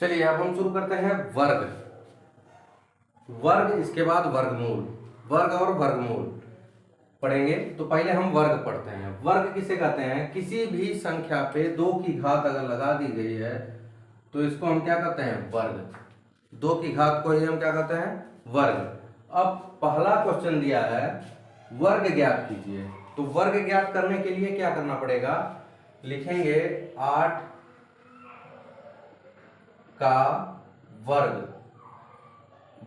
चलिए अब हम शुरू करते हैं वर्ग। वर्ग इसके बाद वर्गमूल, वर्ग और वर्गमूल पढ़ेंगे। तो पहले हम वर्ग पढ़ते हैं। वर्ग किसे कहते हैं? किसी भी संख्या पे 2 की घात अगर लगा दी गई है तो इसको हम क्या कहते हैं? वर्ग। 2 की घात को ही हम क्या कहते हैं? वर्ग। अब पहला क्वेश्चन दिया है वर्ग ज्ञात कीजिए। तो वर्ग ज्ञात करने के लिए क्या करना पड़ेगा? लिखेंगे 8 का वर्ग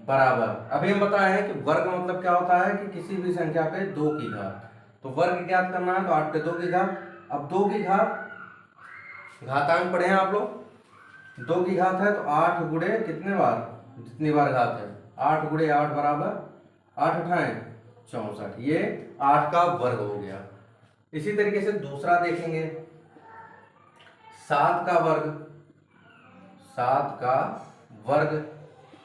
बराबर, अभी हम बताए हैं कि वर्ग मतलब क्या होता है कि किसी भी संख्या पे 2 की घात। तो वर्ग ज्ञात करना है तो 8 पे 2 की घात। अब 2 की घात, घातांक पढ़े हैं आप लोग, 2 की घात है तो 8 गुणे कितने बार? जितनी बार घात है 8 गुणे 8 बराबर 8 अठाएं 64, ये 8 का वर्ग हो गया। इसी तरीके से दूसरा देखेंगे 7 का वर्ग। 7 का वर्ग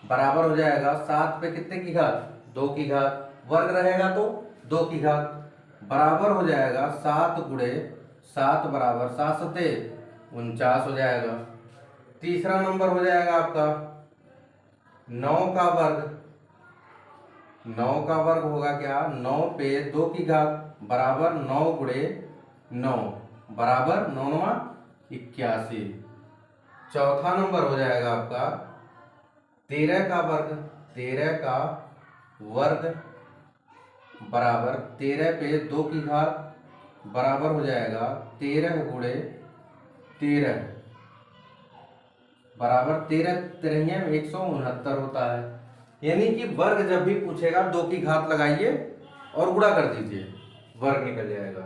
बराबर हो जाएगा 7 पे कितने की घात? 2 की घात। वर्ग रहेगा तो 2 की घात बराबर हो जाएगा 7 गुणे 7 बराबर 7 सते 49 हो जाएगा। तीसरा नंबर हो जाएगा आपका 9 का वर्ग। 9 का वर्ग होगा क्या? 9 पे 2 की घात बराबर 9 गुणे 9 बराबर 9 9 81। चौथा नंबर हो जाएगा आपका 13 का वर्ग। 13 का वर्ग बराबर 13 पे 2 की घात बराबर हो जाएगा 13 गुणे 13 बराबर 13 तिरंगे 169 होता है। यानी कि वर्ग जब भी पूछेगा 2 की घात लगाइए और गुणा कर दीजिए, वर्ग निकल जाएगा।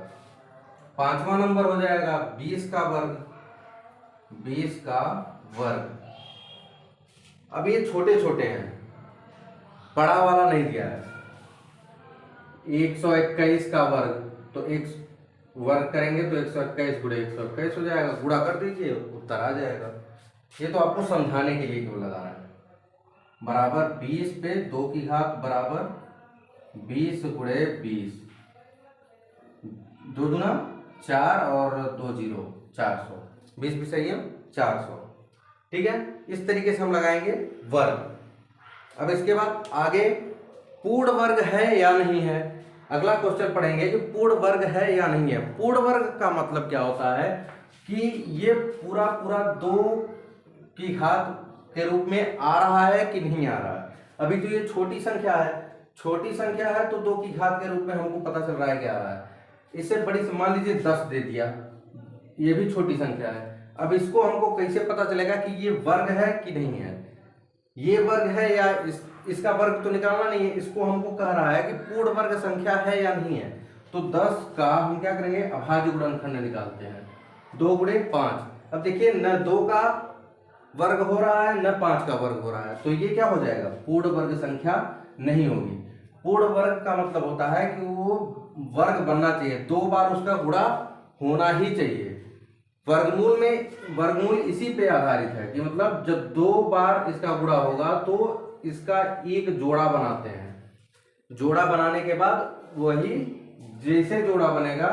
पांचवा नंबर हो जाएगा 20 का वर्ग। 20 का वर्ग, अब ये छोटे छोटे हैं, बड़ा वाला नहीं दिया है। 121 का वर्ग, तो एक वर्ग करेंगे तो 121 गुणे 121 हो जाएगा, गुणा कर दीजिए उत्तर आ जाएगा। ये तो आपको समझाने के लिए क्यों लगा रहा है। बराबर 20 पे 2 की घात बराबर 20 गुणे 20, 2 दूना 4 और 2 जीरो 400, 20 भी सही है 400। ठीक है, इस तरीके से हम लगाएंगे वर्ग। अब इसके बाद आगे पूर्ण वर्ग है या नहीं है, अगला क्वेश्चन पढ़ेंगे कि पूर्ण वर्ग है या नहीं है। पूर्ण वर्ग का मतलब क्या होता है कि ये पूरा पूरा 2 की घात के रूप में आ रहा है कि नहीं आ रहा है। अभी तो ये छोटी संख्या है, छोटी संख्या है तो 2 की घात के रूप में हमको पता चल रहा है क्या आ रहा है। इससे बड़ी मान लीजिए 10 दे दिया, ये भी छोटी संख्या है। अब इसको हमको कैसे पता चलेगा कि ये वर्ग है कि नहीं है? ये वर्ग है या इसका वर्ग तो निकालना नहीं है, इसको हमको कह रहा है कि पूर्ण वर्ग संख्या है या नहीं है। तो 10 का हम क्या करेंगे? अभाज्य गुणनखंड निकालते हैं, 2 गुणे 5। अब देखिए न 2 का वर्ग हो रहा है न 5 का वर्ग हो रहा है, तो ये क्या हो जाएगा? पूर्ण वर्ग संख्या नहीं होगी। पूर्ण वर्ग का मतलब होता है कि वो वर्ग बनना चाहिए, 2 बार उसका गुणा होना ही चाहिए। वर्गमूल में, वर्गमूल इसी पे आधारित है कि मतलब जब 2 बार इसका गुणा होगा तो इसका एक जोड़ा बनाते हैं। जोड़ा बनाने के बाद वही जैसे जोड़ा बनेगा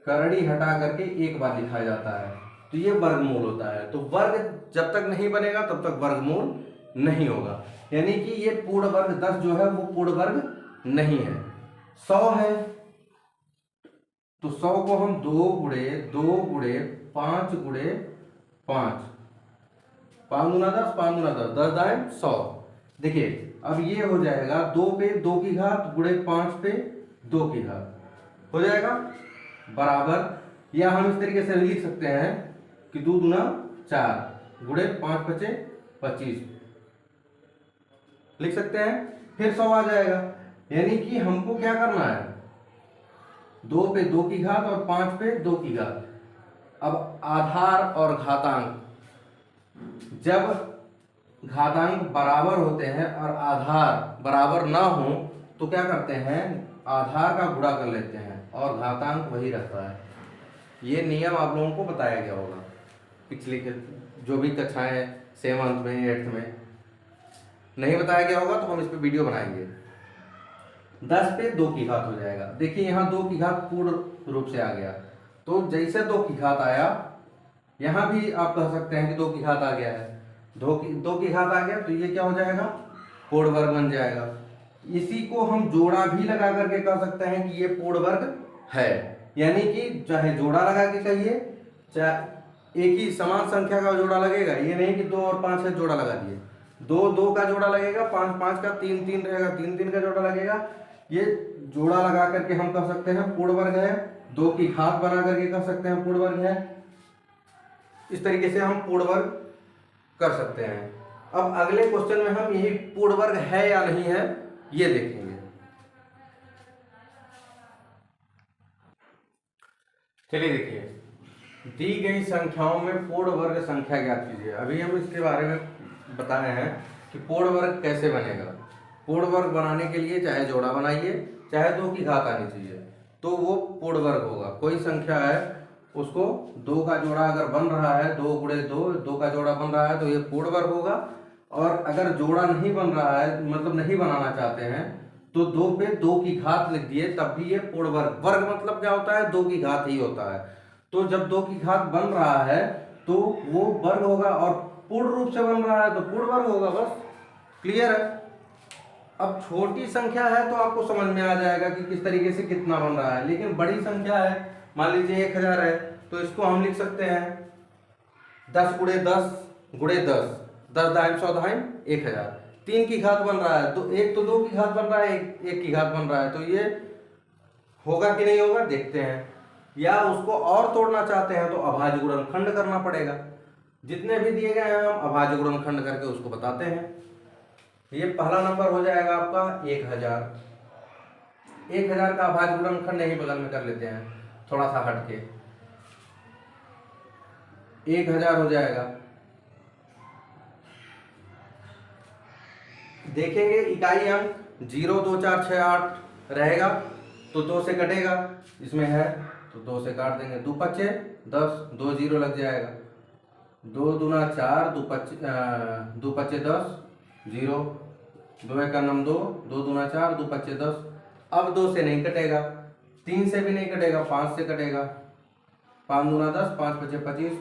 करड़ी हटा करके एक बार लिखा जाता है, तो ये वर्गमूल होता है। तो वर्ग जब तक नहीं बनेगा तब तक वर्गमूल नहीं होगा। यानी कि ये पूर्ण वर्ग 10 जो है वो पूर्ण वर्ग नहीं है। 100 है तो 100 को हम 2 गुणे 5 गुणे 5, 5 दूना 10, 5 दूना 10, 10 दाएं 100। देखिए अब ये हो जाएगा 2 पे 2 की घात गुणे 5 पे 2 की घात हो जाएगा बराबर, या हम इस तरीके से भी लिख सकते हैं कि 2 दूना 4 गुणे 5 पचे 25 लिख सकते हैं, फिर 100 आ जाएगा। यानी कि हमको क्या करना है? 2 पे 2 की घात और 5 पे 2 की घात। अब आधार और घातांक, जब घातांक बराबर होते हैं और आधार बराबर ना हो तो क्या करते हैं? आधार का गुणा कर लेते हैं और घातांक वही रहता है। ये नियम आप लोगों को बताया गया होगा पिछली जो भी कक्षाएं 7th में 8th में। नहीं बताया गया होगा तो हम इस पे वीडियो बनाएंगे। 10 पे 2 की घात हो जाएगा। देखिए यहाँ 2 की घात पूर्ण रूप से आ गया, तो जैसे 2 की घात आया यहाँ भी आप कह सकते हैं कि 2 की घात आ गया है। दो की घात आ गया तो ये क्या हो जाएगा, पूर्ण वर्ग बन जाएगा। इसी को हम जोड़ा भी लगा करके कह सकते हैं कि ये पूर्ण वर्ग है, यानी कि चाहे जोड़ा लगा के कहिए, चाहे एक ही समान संख्या का जोड़ा लगेगा, ये नहीं कि 2 और 5 का जोड़ा लगा दिए, 2 का जोड़ा लगेगा, 5 का, 3 रहेगा, 3 का जोड़ा लगेगा। ये जोड़ा लगा करके हम कह सकते हैं पूर्ण वर्ग है, 2 की घात बना करके कह सकते हैं पूर्ण वर्ग है। इस तरीके से हम पूर्ण वर्ग कर सकते हैं। अब अगले क्वेश्चन में हम यही पूर्ण वर्ग है या नहीं है ये देखेंगे। चलिए देखिए, दी गई संख्याओं में पूर्ण वर्ग संख्या ज्ञात कीजिए। अभी हम इसके बारे में बता रहे हैं कि पूर्ण वर्ग कैसे बनेगा। पूर्ण वर्ग बनाने के लिए चाहे जोड़ा बनाइए, चाहे 2 की घात आनी चाहिए, तो वो पूर्ण वर्ग होगा। कोई संख्या है उसको 2 का जोड़ा अगर बन रहा है, 2 गुणे 2 का जोड़ा बन रहा है तो ये पूर्ण वर्ग होगा। और अगर जोड़ा नहीं बन रहा है, मतलब नहीं बनाना चाहते हैं, तो 2 पे 2 की घात लिख दिए तब भी ये पूर्ण वर्ग। वर्ग मतलब क्या होता है, 2 की घात ही होता है। तो जब 2 की घात बन रहा है तो वो वर्ग होगा, और पूर्ण रूप से बन रहा है तो पूर्ण वर्ग होगा। बस क्लियर है। अब छोटी संख्या है तो आपको समझ में आ जाएगा कि किस तरीके से कितना बन रहा है, लेकिन बड़ी संख्या है, मान लीजिए 1000 है, तो इसको हम लिख सकते हैं 10 गुणे 10 गुणे 10, 10 दाइम 100 दाइम 1000। 3 की घात बन रहा है, तो एक तो 2 की घात बन रहा है, एक की घात बन रहा है, तो ये होगा कि नहीं होगा देखते हैं। या उसको और तोड़ना चाहते हैं तो अभाज्य गुणनखंड करना पड़ेगा। जितने भी दिए गए हैं हम अभाज्य गुणनखंड करके उसको बताते हैं। ये पहला नंबर हो जाएगा आपका 1000। 1000 का अभाज्य गुणनखंड यही बगल में कर लेते हैं, थोड़ा सा हटके 1000 हो जाएगा। देखेंगे इकाई अंक 0, 2, 4, 6, 8 रहेगा तो 2 से कटेगा, इसमें है तो 2 से काट देंगे। 2 पच्चे 10, 2 0 लग जाएगा। 2 दूना 4, 2 पच्चे 10, 0, 2 एक 2, 2 दूना 4, 2 पच्चे 10। अब 2 से नहीं कटेगा, 3 से भी नहीं कटेगा, 5 से कटेगा। 5 दूना 10, 5 पच्चे 25,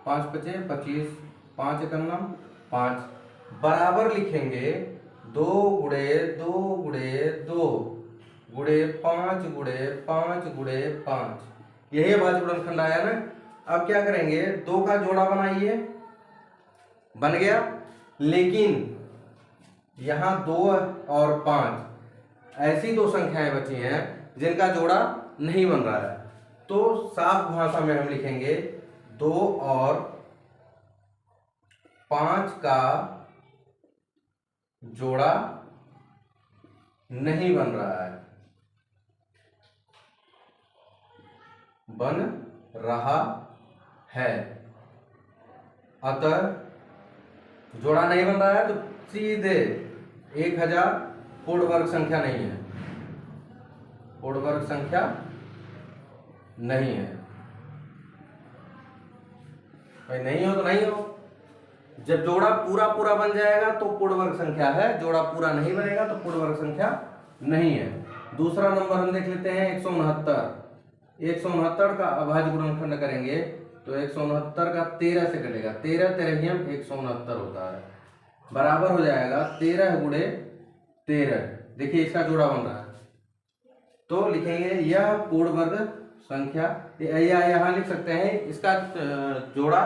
5 पच्चे 25, 5 एक 5 बराबर लिखेंगे 2 गुणे 2 गुणे 2 गुणे 5 गुणे 5 गुणे 5। यही अभाज्य गुणनखंड आया ना। अब क्या करेंगे, 2 का जोड़ा बनाइए, बन गया, लेकिन यहां 2 और 5 ऐसी 2 संख्याएं बची हैं जिनका जोड़ा नहीं बन रहा है। तो साफ भाषा में हम लिखेंगे 2 और 5 का जोड़ा नहीं बन रहा है, बन रहा है। अतः जोड़ा नहीं बन रहा है तो सीधे 1000 पूर्ण वर्ग संख्या नहीं है, पूर्ण वर्ग संख्या नहीं है। भाई नहीं हो तो नहीं हो। जब जोड़ा पूरा पूरा बन जाएगा तो पूर्ण वर्ग संख्या है, जोड़ा पूरा नहीं बनेगा तो पूर्ण वर्ग संख्या नहीं है। दूसरा नंबर हम देख लेते हैं 169। 169 का अभाज्य गुणनखंड करेंगे तो 169 का 13 से कटेगा, 13 तेरहियम 169 होता है, बराबर हो जाएगा 13 गुणे 13। देखिए इसका जोड़ा बन रहा है तो लिखेंगे यह पूर्ण वर्ग संख्या, या यहाँ लिख सकते हैं इसका जोड़ा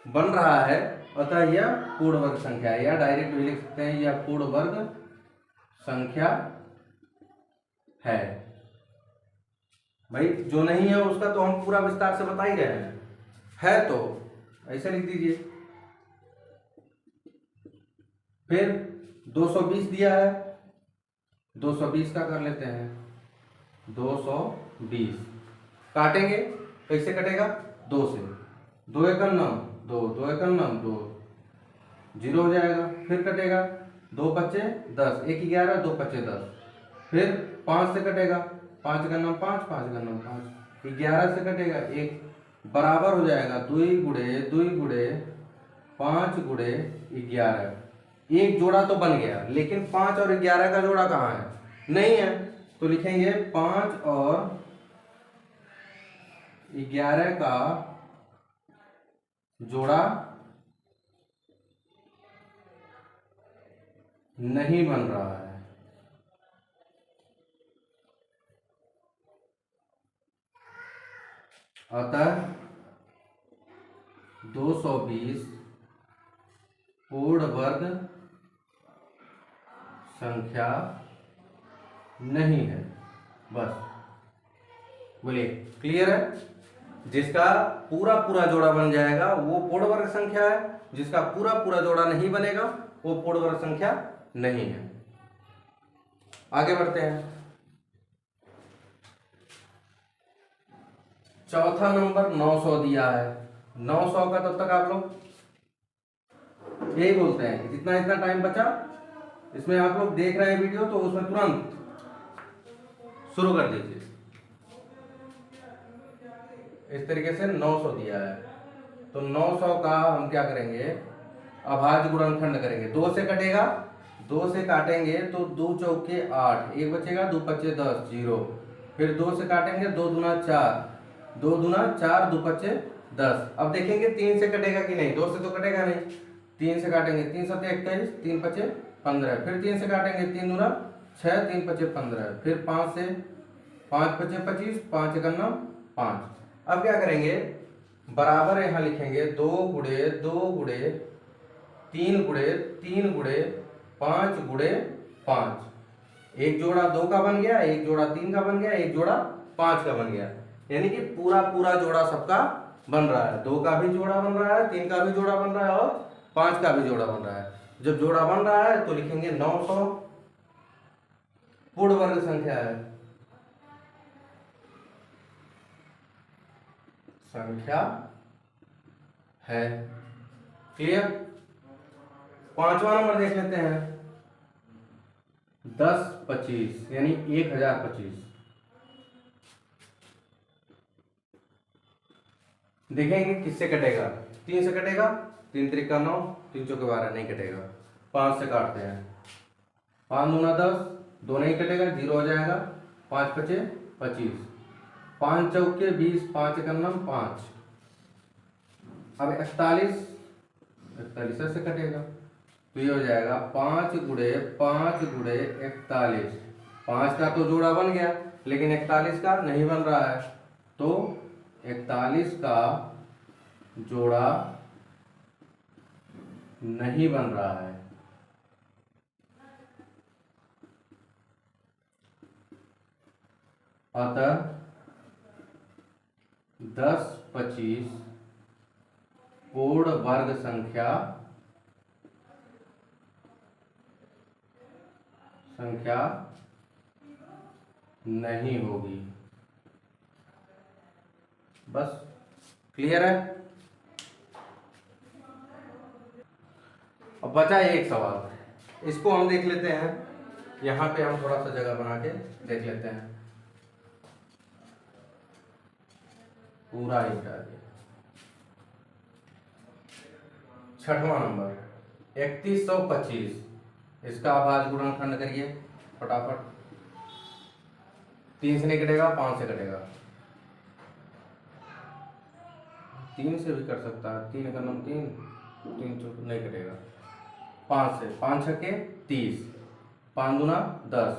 बन रहा है अतः यह पूर्ण वर्ग संख्या है, या डायरेक्ट भी लिख सकते हैं यह पूर्ण वर्ग संख्या है। भाई जो नहीं है उसका तो हम पूरा विस्तार से बता ही रहे हैं, है तो ऐसे लिख दीजिए। फिर 220 दिया है, 220 का कर लेते हैं 220। काटेंगे कैसे कटेगा, 2 से, 2 एक 9, 2 2 एक 9, 2 0 हो जाएगा। फिर कटेगा 2 पच्चे 10, 1 11, 2 पच्चे 10। फिर 5 से कटेगा, 5 का 9 5, 5 का 9 5, 11 से कटेगा 1, बराबर हो जाएगा 2 गुणे 5 गुणे 11। एक जोड़ा तो बन गया, लेकिन 5 और 11 का जोड़ा कहाँ है, नहीं है, तो लिखेंगे 5 और 11 का जोड़ा नहीं बन रहा है। अतः 220 पूर्ण वर्ग संख्या नहीं है। बस बोलिए, क्लियर है? जिसका पूरा पूरा जोड़ा बन जाएगा वो पूर्ण वर्ग संख्या है, जिसका पूरा पूरा जोड़ा नहीं बनेगा वो पूर्ण वर्ग संख्या नहीं है। आगे बढ़ते हैं। चौथा नंबर 900 दिया है। 900 का तब तक आप लोग यही बोलते हैं कि जितना इतना टाइम बचा, इसमें आप लोग देख रहे हैं वीडियो तो उसमें तुरंत शुरू कर दीजिए। इस तरीके से 900 दिया है तो 900 का हम क्या करेंगे, अभाज्य गुणनखंड करेंगे। 2 से कटेगा, 2 से काटेंगे तो 2 चौके 8, 1 बचेगा, 2 पच्चे 10, 0। फिर 2 से काटेंगे, 2 दूना 4, 2 दूना 4, 2 पच्चे 10। अब देखेंगे 3 से कटेगा कि नहीं। 2 से तो कटेगा नहीं, 3 से काटेंगे, 3 7 21, 3 पच्चे 15। फिर 3 से काटेंगे, 3 दूना 6, 3 पच्चे 15। फिर 5 से, 5 पच्चे 25, 5 एकन्ना 5। अब क्या करेंगे, बराबर यहाँ लिखेंगे 2 गुणे 2 गुणे 3 गुणे 3 गुणे 5 गुणे 5। एक जोड़ा 2 का बन गया, एक जोड़ा 3 का बन गया, एक जोड़ा 5 का बन गया। यानी कि पूरा पूरा जोड़ा सबका बन रहा है। 2 का भी जोड़ा बन रहा है, 3 का भी जोड़ा बन रहा है और 5 का भी जोड़ा बन रहा है। जब जोड़ा बन रहा है तो लिखेंगे 900 पूर्ण वर्ग संख्या है, संख्या है। क्लियर? पांचवा नंबर देख लेते हैं। 10 25 यानी 1025। देखेंगे किससे कटेगा। 3 से कटेगा, 3 त्रिका 9, 3 चौके 12, नहीं कटेगा। 5 से काटते हैं, 5 दूना 10, 2 नहीं कटेगा, 0 हो जाएगा। 5 पचे 25, 5 चौके 20, 5 एकन्नम 5। अब 41 से कटेगा तो ये हो जाएगा 5 गुणे 5 गुणे 41। 5 का तो जोड़ा बन गया लेकिन 41 का नहीं बन रहा है, तो 41 का जोड़ा नहीं बन रहा है। अतः 10 25 पूर्ण वर्ग संख्या नहीं होगी। बस क्लियर है? अब बचा एक सवाल, इसको हम देख लेते हैं। यहां पे हम थोड़ा सा जगह बना के देख लेते हैं। पूरा ही हटा दिया। 6वां नंबर 3125, इसका अभाज्य गुणनखंड करिए फटाफट। 3 से नहीं कटेगा, 5 से कटेगा। 3 से भी कर सकता है, 3 का नंबर 3, 3 चौक नहीं कटेगा। 5 से, 5 छक्के 30, 5 दूना 10,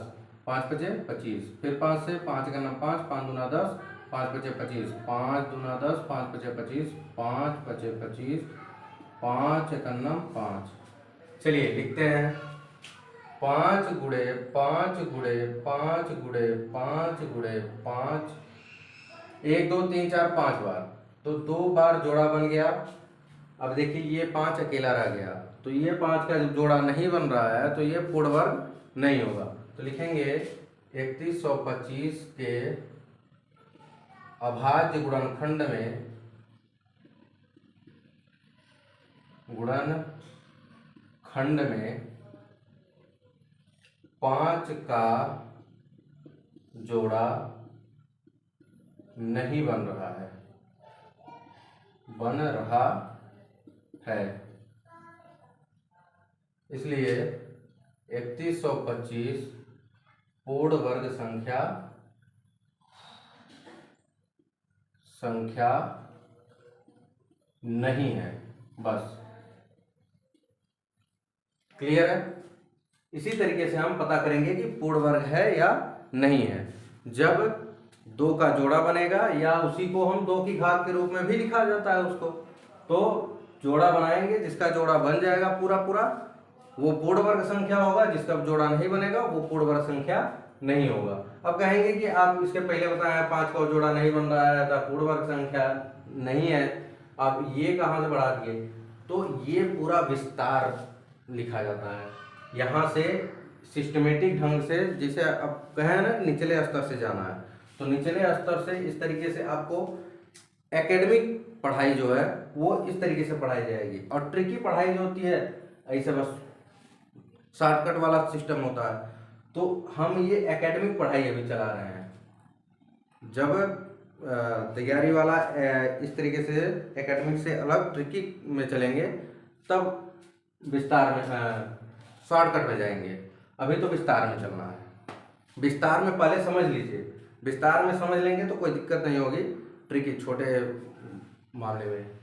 5 पचे 25। फिर 5 से, 5 का नंबर 5, 5 दूना 10, 5 पचे 25, 5 दूना 10, 5 पचे 25, 5 पचे 25, 5 एकन्नम 5। चलिए लिखते हैं 5 गुणे 5 गुणे 5 गुणे 5 गुणे 5। 1 2 3 4 5 बार, तो 2 बार जोड़ा बन गया। अब देखिए ये 5 अकेला रह गया, तो ये 5 का जोड़ा नहीं बन रहा है तो ये पूर्ण वर्ग नहीं होगा। तो लिखेंगे 3125 के अभाज्य गुणनखंड में 5 का जोड़ा नहीं बन रहा है, बन रहा है। इसलिए 3125 पूर्ण वर्ग संख्या नहीं है। बस क्लियर है? इसी तरीके से हम पता करेंगे कि पूर्ण वर्ग है या नहीं है। जब 2 का जोड़ा बनेगा, या उसी को हम 2 की घात के रूप में भी लिखा जाता है उसको, तो जोड़ा बनाएंगे, जिसका जोड़ा बन जाएगा पूरा पूरा वो पूर्ण वर्ग संख्या होगा, जिसका जोड़ा नहीं बनेगा वो पूर्ण वर्ग संख्या नहीं होगा। अब कहेंगे कि आप इसके पहले बताया 5 का जोड़ा नहीं बन रहा है तो पूर्ण वर्ग संख्या नहीं है, आप ये कहाँ से बढ़ा दिए? तो ये पूरा विस्तार लिखा जाता है। यहाँ से सिस्टमेटिक ढंग से, जैसे अब कहें ना निचले स्तर से जाना है, तो निचले स्तर से इस तरीके से आपको एकेडमिक पढ़ाई जो है वो इस तरीके से पढ़ाई जाएगी। और ट्रिकी पढ़ाई जो होती है ऐसे बस शॉर्टकट वाला सिस्टम होता है, तो हम ये एकेडमिक पढ़ाई अभी चला रहे हैं। जब तैयारी वाला इस तरीके से एकेडमिक से अलग ट्रिकी में चलेंगे, तब विस्तार में शॉर्टकट में जाएंगे। अभी तो विस्तार में चलना है। विस्तार में पहले समझ लीजिए, विस्तार में समझ लेंगे तो कोई दिक्कत नहीं होगी ट्रिकी छोटे मामले में।